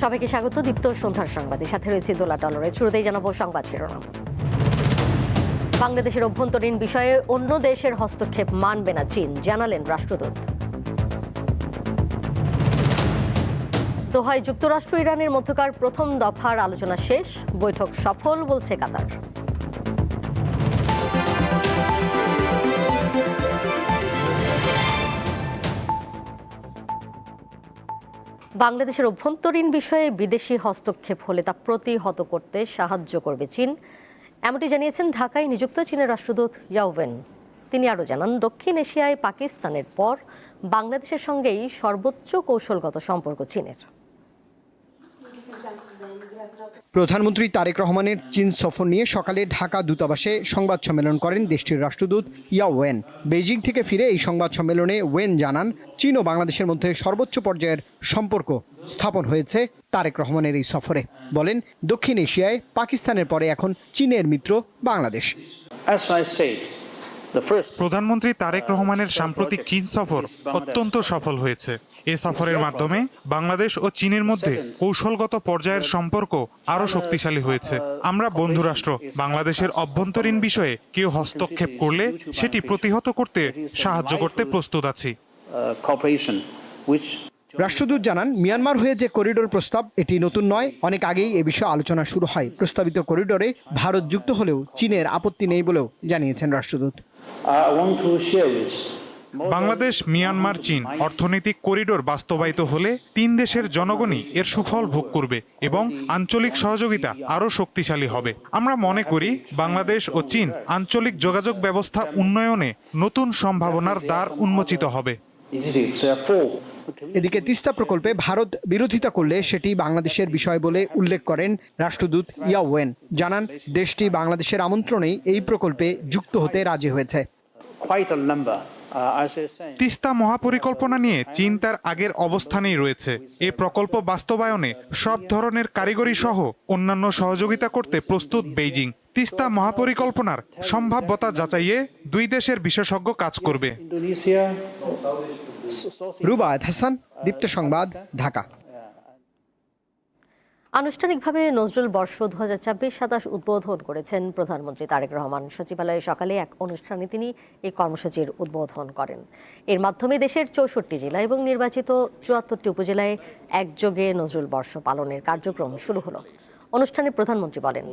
সবাইকে স্বাগত। দীপ্ত সন্ধ্যার সংবাদের সাথে রয়েছে দোলা টলরে। শুরুতেই জানাবো সংবাদ শিরোনাম। বাংলাদেশের অভ্যন্তরীণ বিষয়ে অন্য দেশের হস্তক্ষেপ মানবে না চীন, জানালেন রাষ্ট্রদূত। দোহায় যুক্তরাষ্ট্র ইরানের মধ্যকার প্রথম দফার আলোচনা শেষ, বৈঠক সফল বলছে কাতার। বাংলাদেশের অভ্যন্তরীণ বিষয়ে বিদেশি হস্তক্ষেপ হলে তা প্রতিহত করতে সাহায্য করবে চীন, এমনটি জানিয়েছেন ঢাকায় নিযুক্ত চীনের রাষ্ট্রদূত ইয়াও ওয়েন। তিনি আরও জানান, দক্ষিণ এশিয়ায় পাকিস্তানের পর বাংলাদেশের সঙ্গেই সর্বোচ্চ কৌশলগত সম্পর্ক চীনের। প্রধানমন্ত্রী তারেক রহমানের চীন সফর নিয়ে সকালে ঢাকা দূতাবাসে সংবাদ সম্মেলন করেন দেশটির রাষ্ট্রদূত ইয়াও ওয়েন। বেইজিং থেকে ফিরে এই সংবাদ সম্মেলনে ওয়েন জানান, চীন ও বাংলাদেশের মধ্যে সর্বোচ্চ পর্যায়ের সম্পর্ক স্থাপন হয়েছে তারেক রহমানের এই সফরে। বলেন, দক্ষিণ এশিয়ায় পাকিস্তানের পরে এখন চীনের মিত্র বাংলাদেশ। প্রধানমন্ত্রী তারেক রহমানের সাম্প্রতিক চীন সফর অত্যন্ত সফল হয়েছে। এ সফরের মাধ্যমে বাংলাদেশ ও চীনের মধ্যে কৌশলগত পর্যায়ের সম্পর্ক আরও শক্তিশালী হয়েছে। আমরা বন্ধুরাষ্ট্র। বাংলাদেশের অভ্যন্তরীণ বিষয়ে কেউ হস্তক্ষেপ করলে সেটি প্রতিহত করতে সাহায্য করতে প্রস্তুত আছি। রাষ্ট্রদূত জানান, মিয়ানমার হয়ে যে করিডোর প্রস্তাব, এটি নতুন নয়। অনেক আগেই এ বিষয়ে আলোচনা শুরু হয়। প্রস্তাবিত করিডোরে ভারত যুক্ত হলেও চীনের আপত্তি নেই বলেও জানিয়েছেন রাষ্ট্রদূত। বাংলাদেশ, মিয়ানমার, চীন অর্থনৈতিক করিডোর বাস্তবায়িত হলে তিন দেশের জনগণই এর সুফল ভোগ করবে এবং আঞ্চলিক সহযোগিতা আরও শক্তিশালী হবে। আমরা মনে করি বাংলাদেশ ও চীন আঞ্চলিক যোগাযোগ ব্যবস্থা উন্নয়নে নতুন সম্ভাবনার দ্বার উন্মোচিত হবে। এদিকে তিস্তা প্রকল্পে ভারত বিরোধিতা করলে সেটি বাংলাদেশের বিষয় বলে উল্লেখ করেন রাষ্ট্রদূত ইয়াও ওয়েন। জানান, দেশটি বাংলাদেশের আমন্ত্রণেই এই প্রকল্পে যুক্ত হতে রাজি হয়েছে। তিস্তা মহাপরিকল্পনা নিয়ে চীন তার আগের অবস্থানেই রয়েছে। এ প্রকল্প বাস্তবায়নে সব ধরনের কারিগরি সহ অন্যান্য সহযোগিতা করতে প্রস্তুত বেইজিং। তিস্তা মহাপরিকল্পনার সম্ভাব্যতা যাচাইয়ে দুই দেশের বিশেষজ্ঞ কাজ করবে। রুবায়েত হাসান, দীপ্ত সংবাদ, ঢাকা। আনুষ্ঠানিকভাবে নজরুল বর্ষ 2026-27 উদ্বোধন করেছেন প্রধানমন্ত্রী তারেক রহমান। সচিবালয়ে সকালে এক অনুষ্ঠানে তিনি এই কর্মসূচির উদ্বোধন করেন। এর মাধ্যমে দেশের 64 জেলা এবং নির্বাচিত 74টি উপজেলায় একযোগে নজরুল বর্ষ পালনের কার্যক্রম শুরু হলো। অনুষ্ঠানে প্রধানমন্ত্রী বলেন,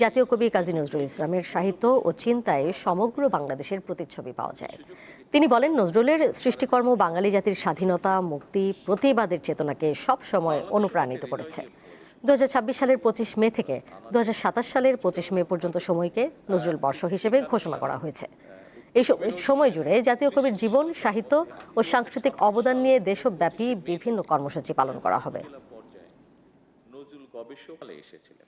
জাতীয় কবি কাজী নজরুল ইসলামের সাহিত্য ও চিন্তায় সমগ্র বাংলাদেশের প্রতিচ্ছবি পাওয়া যায়। তিনি বলেন, নজরুলের সৃষ্টিকর্ম বাঙালি জাতির স্বাধীনতা, মুক্তি, প্রতিবাদের চেতনাকে সবসময় অনুপ্রাণিত করেছে। 2026 সালের 25 মে থেকে 2027 সালের 25 মে পর্যন্ত সময়কে নজরুল বর্ষ হিসেবে ঘোষণা করা হয়েছে। এই সময় জুড়ে জাতীয় কবির জীবন, সাহিত্য ও সাংস্কৃতিক অবদান নিয়ে দেশব্যাপী বিভিন্ন কর্মসূচি পালন করা হবে। নজরুল গবেষণায় এসেছিলেন।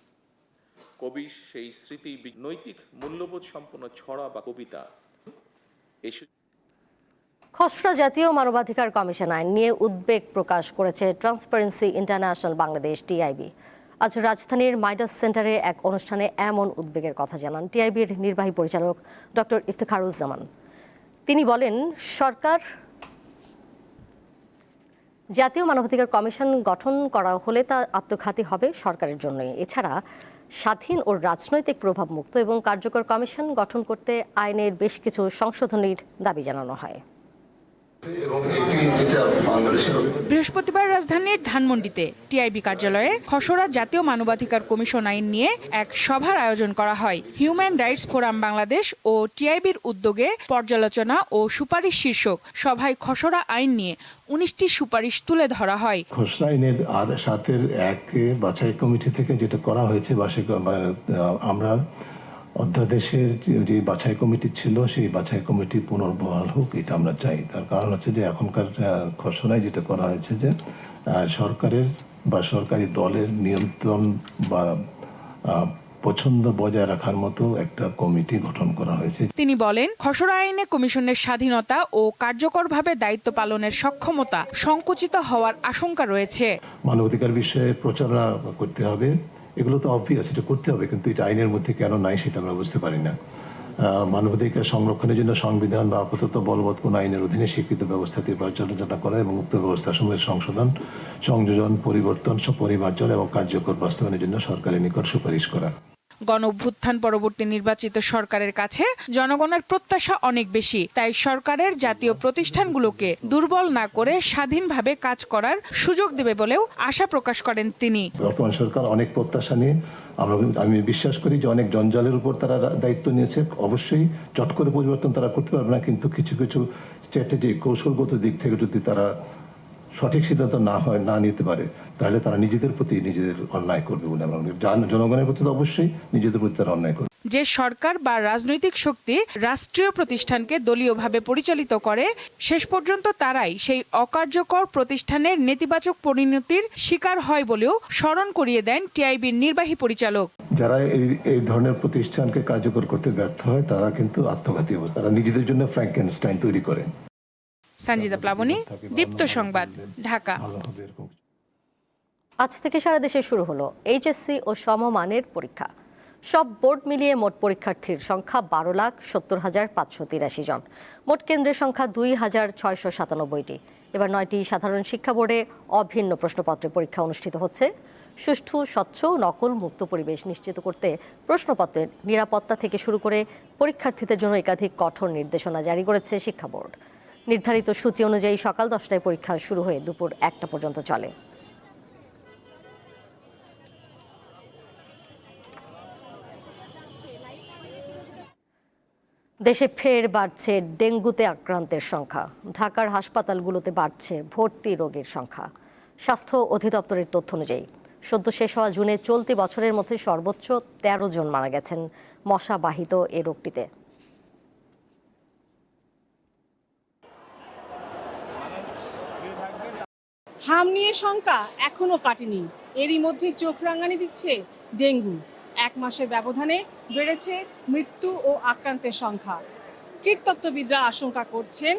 কবি সেই স্মৃতি নৈতিক মূল্যবোধ সম্পন্ন ছড়া বা কবিতা। খসড়া জাতীয় মানবাধিকার কমিশন আইন নিয়ে উদ্বেগ প্রকাশ করেছে ট্রান্সপারেন্সি ইন্টারন্যাশনাল বাংলাদেশ, টিআইবি। আজ রাজধানীর মাইডাস সেন্টারে এক অনুষ্ঠানে এমন উদ্বেগের কথা জানান টিআইবির নির্বাহী পরিচালক ডক্টর ইফতেখারুজ্জামান। তিনি বলেন, সরকার জাতীয় মানবাধিকার কমিশন গঠন করা হলে তা আত্মঘাতী হবে সরকারের জন্যই। এছাড়া স্বাধীন ও রাজনৈতিক প্রভাবমুক্ত এবং কার্যকর কমিশন গঠন করতে আইনের বেশ কিছু সংশোধনীর দাবি জানানো হয়। বৃহস্পতিবার রাজধানীর ধানমন্ডিতে টিআইবি কার্যালয়ে খসড়া জাতীয় মানবাধিকার কমিশন আইন নিয়ে এক সভার আয়োজন করা হয়। হিউম্যান রাইটস ফোরাম বাংলাদেশ ও টিআইবির উদ্যোগে পর্যালোচনা ও সুপারিশ শীর্ষক সভায় খসড়া আইন নিয়ে 19টি সুপারিশ তুলে ধরা হয়। খসড়া আইনের 7-1 বাছাই কমিটি থেকে যেটা করা হয়েছে, আমরা অধ্যাদেশের যে বাছাই কমিটি ছিল সেই বাছাই কমিটি পুনর্বহাল হোক, এটা আমরা চাই। তার কারণ হচ্ছে যে এখনকার খসড়ায় যেটা করা হয়েছে যে সরকারের বা সরকারি দলের নিয়ন্ত্রণ বা পছন্দ বজায় রাখার মতো একটা কমিটি গঠন করা হয়েছে। তিনি বলেন, খসড়া আইনে কমিশনের স্বাধীনতা ও কার্যকরভাবে দায়িত্ব পালনের সক্ষমতা সংকুচিত হওয়ার আশঙ্কা রয়েছে। মানবাধিকার বিষয়ে প্রচারণা করতে হবে, এগুলো তো অবভিয়াস, এটা করতে হবে, কিন্তু এটা আইনের মধ্যে কেন নাই সেটা আমরা বুঝতে পারি না। মানবাধিকার সংরক্ষণের জন্য সংবিধান বা আপাতত বলবৎ কোন আইনের অধীনে স্বীকৃত ব্যবস্থাটি পর্যালোচনা করা এবং উক্ত ব্যবস্থাসমূহের সংযোজন পরিবর্তন পরিমার্জন এবং কার্যকর বাস্তবায়নের জন্য সরকারের নিকট সুপারিশ করা। গণ অভ্যুত্থান পরবর্তী নির্বাচিত সরকারের কাছে জনগণের প্রত্যাশা অনেক বেশি, তাই সরকারের জাতীয় প্রতিষ্ঠানগুলোকে দুর্বল না করে স্বাধীনভাবে কাজ করার সুযোগ দেবে বলেও আশা প্রকাশ করেন তিনি। বর্তমান সরকার অনেক প্রত্যাশা নিয়ে আমি বিশ্বাস করি যে অনেক জঞ্জালের উপর তারা দায়িত্ব নিয়েছে। অবশ্যই চট করে পরিবর্তন তারা করতে পারবে না, কিন্তু কিছু কিছু স্ট্র্যাটেজি কৌশলগত দিক থেকে যদি তারা সঠিক সিদ্ধান্ত না নিতে পারে, তাহলে তারা নিজেদের প্রতি নিজেদের অন্যায় করবে বলে আমরা জনগণের প্রতি অবশ্যই নিজেদের প্রতি তারা অন্যায় করবে। যে সরকার বা রাজনৈতিক শক্তি রাষ্ট্রীয় প্রতিষ্ঠানকে দলীয়ভাবে পরিচালিত করে, শেষ পর্যন্ত তারাই সেই অকার্যকর প্রতিষ্ঠানের নেতিবাচক পরিণতির শিকার হয় বলেও স্মরণ করিয়ে দেন টিআইবির নির্বাহী পরিচালক। যারা এই ধরনের প্রতিষ্ঠানকে কার্যকর করতে ব্যর্থ হয় তারা কিন্তু আত্মঘাতী অবস্থা, তারা নিজেদের জন্য ফ্র্যাঙ্কেনস্টাইন তৈরি করে। সঞ্জিতা প্লাবনী, দীপ্ত সংবাদ, ঢাকা। আজ থেকে সারা দেশে শুরু হলো এইচএসসি ও সমমানের পরীক্ষা। সব বোর্ড মিলিয়ে মোট পরীক্ষার্থীর সংখ্যা 12,70,583 জন। মোট কেন্দ্রের সংখ্যা 2,697টি। এবার 9টি সাধারণ শিক্ষা বোর্ডে অভিন্ন প্রশ্নপত্রে পরীক্ষা অনুষ্ঠিত হচ্ছে। সুষ্ঠু, স্বচ্ছ, নকল মুক্ত পরিবেশ নিশ্চিত করতে প্রশ্নপত্রের নিরাপত্তা থেকে শুরু করে পরীক্ষার্থীদের জন্য একাধিক কঠোর নির্দেশনা জারি করেছে শিক্ষা বোর্ড। নির্ধারিত সূচি অনুযায়ী সকাল 10টায় পরীক্ষা শুরু হয়ে দুপুর 1টা পর্যন্ত চলে। দেশে ফের বাড়ছে ডেঙ্গুতে আক্রান্তের সংখ্যা। ঢাকার হাসপাতালগুলোতে বাড়ছে ভর্তি রোগীর সংখ্যা। স্বাস্থ্য অধিদপ্তরের তথ্য অনুযায়ী সদ্য শেষ হওয়া জুনে চলতি বছরের মধ্যে সর্বোচ্চ 13 জন মারা গেছেন মশাবাহিত এ রোগটিতে। হাম নিয়ে শঙ্কা এখনো কাটেনি, এরই মধ্যে চোখ রাঙানি দিচ্ছে ডেঙ্গু। 1 মাসের ব্যবধানে বেড়েছে মৃত্যু ও আক্রান্তের সংখ্যা। কীটতত্ত্ববিদরা আশঙ্কা করছেন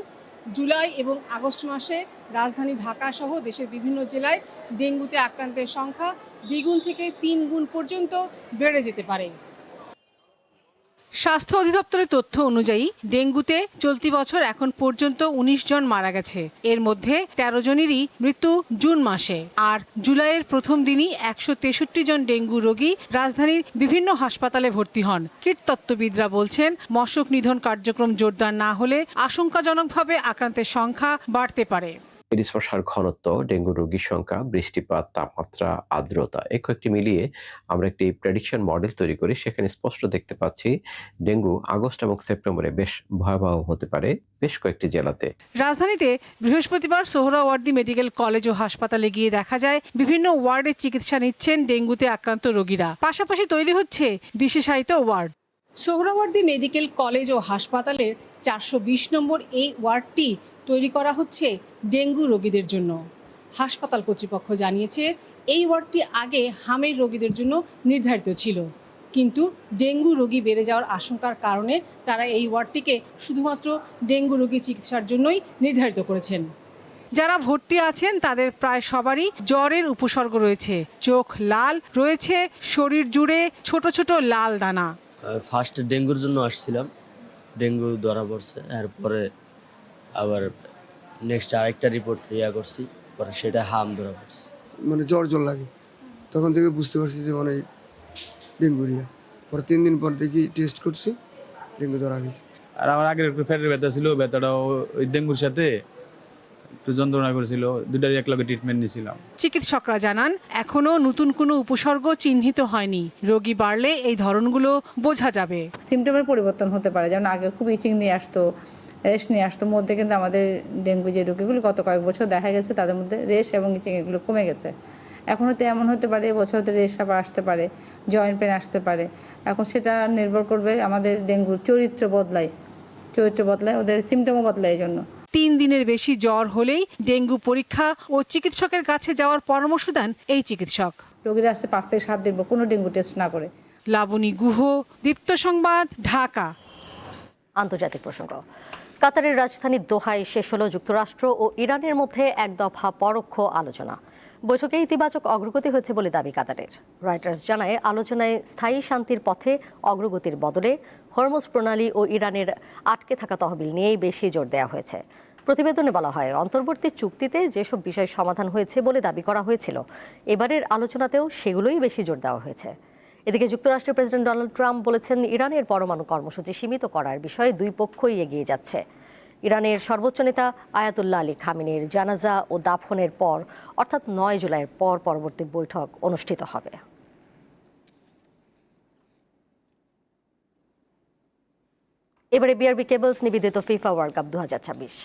জুলাই এবং আগস্ট মাসে রাজধানী ঢাকা সহ দেশের বিভিন্ন জেলায় ডেঙ্গুতে আক্রান্তের সংখ্যা 2 গুণ থেকে 3 গুণ পর্যন্ত বেড়ে যেতে পারে। স্বাস্থ্য অধিদপ্তরের তথ্য অনুযায়ী ডেঙ্গুতে চলতি বছর এখন পর্যন্ত 19 জন মারা গেছে। এর মধ্যে 13 জনেরই মৃত্যু জুন মাসে। আর জুলাইয়ের প্রথম দিনই 163 জন ডেঙ্গু রোগী রাজধানীর বিভিন্ন হাসপাতালে ভর্তি হন। কীটতত্ত্ববিদরা বলছেন, মশক নিধন কার্যক্রম জোরদার না হলে আশঙ্কাজনকভাবে আক্রান্তের সংখ্যা বাড়তে পারে। স্পর্শার ঘনত্ব, ডেঙ্গু রোগীর সংখ্যা, বৃষ্টিপাত, তাপমাত্রা, আর্দ্রতা এই কয়েকটি মিলিয়ে আমরা একটি প্রেডিকশন মডেল তৈরি করি। সেখানে স্পষ্ট দেখতে পাচ্ছি ডেঙ্গু আগস্ট এবং সেপ্টেম্বরে বেশ ভয়াবহ হতে পারে বেশ কয়েকটি জেলাতে। রাজধানীতে বৃহস্পতিবার সোহরাওয়ার্দী মেডিকেল কলেজ ও হাসপাতালে গিয়ে দেখা যায় বিভিন্ন ওয়ার্ডে চিকিৎসা নিচ্ছেন ডেঙ্গুতে আক্রান্ত রোগীরা। পাশাপাশি তৈরি হচ্ছে বিশেষায়িত ওয়ার্ড। সোহরাওয়ার্দী মেডিকেল কলেজ ও হাসপাতালের 420 নম্বর এই ওয়ার্ডটি তৈরি করা হচ্ছে ডেঙ্গু রোগীদের জন্য। হাসপাতাল কর্তৃপক্ষ জানিয়েছে এই ওয়ার্ডটি আগে হামের রোগীদের জন্য নির্ধারিত ছিল, কিন্তু ডেঙ্গু রোগী বেড়ে যাওয়ার আশঙ্কার কারণে তারা এই ওয়ার্ডটিকে শুধুমাত্র ডেঙ্গু রোগী চিকিৎসার জন্যই নির্ধারিত করেছেন। যারা ভর্তি আছেন তাদের প্রায় সবারই জ্বরের উপসর্গ রয়েছে। চোখ লাল, রয়েছে শরীর জুড়ে ছোট ছোট লাল দানা। ফার্স্ট ডেঙ্গুর জন্য আসছিলাম, ডেঙ্গু ধরা পড়ছে। এরপরে আবার নেক্সট আরেকটা রিপোর্ট করছি, পরে সেটা হাম ধরা পড়ছে। মানে জ্বর লাগে, তখন থেকে বুঝতে পারছি যে মানে ডেঙ্গুরিয়া। পরে 3 দিন পর দেখি টেস্ট করছি, ডেঙ্গু ধরা গেছে। আর আমার আগের একটু পেটের ব্যথা ছিল, ব্যথাটাও ওই ডেঙ্গুর সাথে একটু যন্ত্রণা করেছিল, দুটারই একলগে ট্রিটমেন্ট নিয়েছিলাম। চিকিৎসকরা জানান এখনো নতুন কোনো উপসর্গ চিহ্নিত হয়নি। রোগী বাড়লে এই ধরনগুলো বোঝা যাবে। সিমটমের পরিবর্তন হতে পারে, যেমন আগে খুব ইচিং নিয়ে আসতো, রেশ নিয়ে আসতো। মধ্যে কিন্তু আমাদের ডেঙ্গু যে রোগীগুলো গত কয়েক বছর দেখা গেছে তাদের মধ্যে রেশ এবং ইচিং এগুলো কমে গেছে। এখন হয়তো এমন হতে পারে এবছর হতে রেশ আবার আসতে পারে, জয়েন্ট পেন আসতে পারে। এখন সেটা নির্ভর করবে আমাদের ডেঙ্গুর চরিত্র বদলায়, ওদের সিমটমও বদলায়। এই জন্য 3 দিনের বেশি জ্বর হলেই ডেঙ্গু পরীক্ষা ও চিকিৎসকের কাছে যাওয়ার পরামর্শ দেন এই চিকিৎসক। রোগীরা আসছে 5 থেকে 7 দিন পর কোনো ডেঙ্গু টেস্ট না করে। লাবণী গুহ, দীপ্ত সংবাদ, ঢাকা। আন্তর্জাতিক প্রসঙ্গ। কাতারের রাজধানী দোহায় শেষ হলো যুক্তরাষ্ট্র ও ইরানের মধ্যে এক দফা পরোক্ষ আলোচনা। বৈঠকে ইতিবাচক অগ্রগতি হয়েছে বলে দাবি কাতারের। রয়টার্স জানায়, আলোচনায় স্থায়ী শান্তির পথে অগ্রগতির বদলে হরমুজ প্রণালী ও ইরানের আটকে থাকা তহবিল নিয়েই বেশি জোর দেওয়া হয়েছে। প্রতিবেদনে বলা হয়, অন্তর্বর্তী চুক্তিতে যেসব বিষয় সমাধান হয়েছে বলে দাবি করা হয়েছিল, এবারের আলোচনাতেও সেগুলোই বেশি জোর দেওয়া হয়েছে। এদিকে যুক্তরাষ্ট্রের প্রেসিডেন্ট ডোনাল্ড ট্রাম্প বলেছেন, ইরানের পরমাণু কর্মসূচি সীমিত করার বিষয়ে দুই পক্ষই এগিয়ে যাচ্ছে। ইরানের সর্বোচ্চ নেতা আয়াতুল্লাহ আলী খামেনির জানাজা ও দাফনের পর অর্থাৎ 9 জুলাইয়ের পর পরবর্তী বৈঠক অনুষ্ঠিত হবে। এবারে বিআরবি কেবলস নিবেদিত ফিফা ওয়ার্ল্ড কাপ 2026।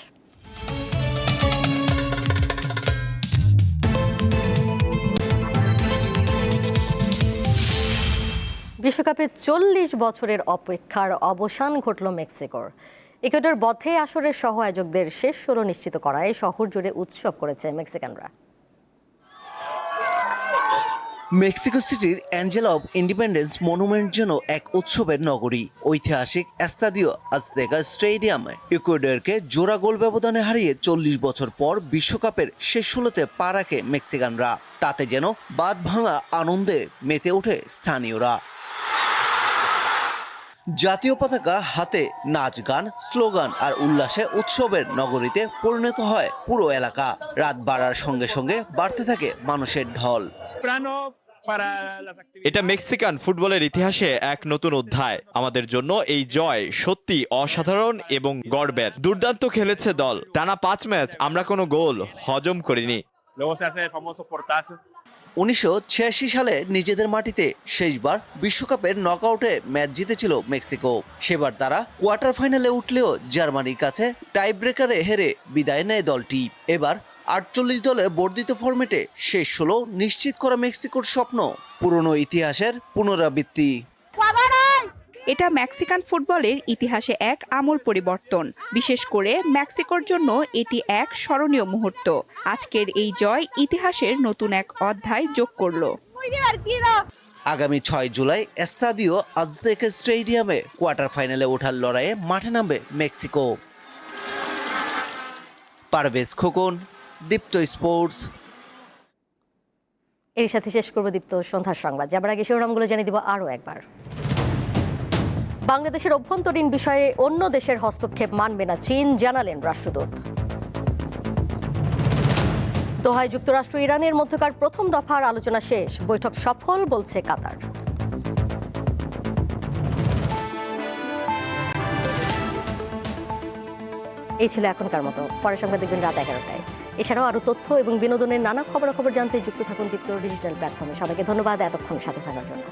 বিশ্বকাপে 40 বছরের অপেক্ষার অবসান ঘটল মেক্সিকোর। ইকুয়েডর বধে আসরের সহ আয়োজকদের শেষ 16 নিশ্চিত করায় শহর জুড়ে উৎসব করেছে মেক্সিকানরা। মেক্সিকো সিটির অ্যাঞ্জেল অব ইন্ডিপেন্ডেন্স মনুমেন্ট যেন এক উৎসবের নগরী। ঐতিহাসিক এস্তাদিও আজতেকা স্টেডিয়ামে ইকুয়েডরকে জোড়া গোল ব্যবধানে হারিয়ে 40 বছর পর বিশ্বকাপের শেষ 16তে পা রাখে মেক্সিকানরা। তাতে যেন বাঁধ ভাঙা আনন্দে মেতে ওঠে স্থানীয়রা। জাতীয় পতাকা হাতে নাচ গান, স্লোগান আর উল্লাসে উৎসবের নগরীতে পরিণত হয় পুরো এলাকা। রাত বাড়ার সঙ্গে সঙ্গে বাড়তে থাকে মানুষের ঢল। এটা মেক্সিকান ফুটবলের ইতিহাসে এক নতুন অধ্যায়। আমাদের জন্য এই জয় সত্যি অসাধারণ এবং গর্বের। দুর্দান্ত খেলেছে দল। টানা 5 ম্যাচ আমরা কোনো গোল হজম করিনি। 1986 সালে নিজেদের মাটিতে শেষবার বিশ্বকাপের নকআউটে ম্যাচ জিতেছিল মেক্সিকো। সেবার তারা কোয়ার্টার ফাইনালে উঠলেও জার্মানির কাছে টাই ব্রেকারে হেরে বিদায় নেয় দলটি। এবার 48 দলে বর্ধিত ফরম্যাটে শেষ 16 নিশ্চিত করা মেক্সিকোর স্বপ্ন পুরনো ইতিহাসের পুনরাবৃত্তি। এটা মেক্সিকান ফুটবলের ইতিহাসে এক আমূল পরিবর্তন। বিশেষ করে মেক্সিকোর জন্য এটি এক স্মরণীয় মুহূর্ত। আজকের এই জয় ইতিহাসের নতুন এক অধ্যায় যোগ করলো। আগামী 6 জুলাই এস্তাদিও আজতেকা স্টেডিয়ামে কোয়ার্টার ফাইনালে ওঠার লড়াইয়ে মাঠে নামবে মেক্সিকো। পারভেজ খোকন, দীপ্ত স্পোর্টস। এর সাথে শেষ করব দীপ্ত সন্ধ্যার সংবাদ। যাবার আগে শিরোনামগুলো জানিয়ে দিব আরও একবার। বাংলাদেশের অভ্যন্তরীণ বিষয়ে অন্য দেশের হস্তক্ষেপ মানবে না চীন, জানালেন রাষ্ট্রদূত। দোহায় যুক্তরাষ্ট্র ইরানের মধ্যকার প্রথম দফার আলোচনা শেষ, বৈঠক সফল বলছে কাতার। এই ছিল এখনকার মতো। পরের সংবাদ দেখবেন রাত 11টায়। এছাড়াও আরও তথ্য এবং বিনোদনের নানা খবরাখবর জানতে যুক্ত থাকুন দীপ্ত ডিজিটাল প্ল্যাটফর্মে। সবাইকে ধন্যবাদ এতক্ষণ সাথে থাকার জন্য।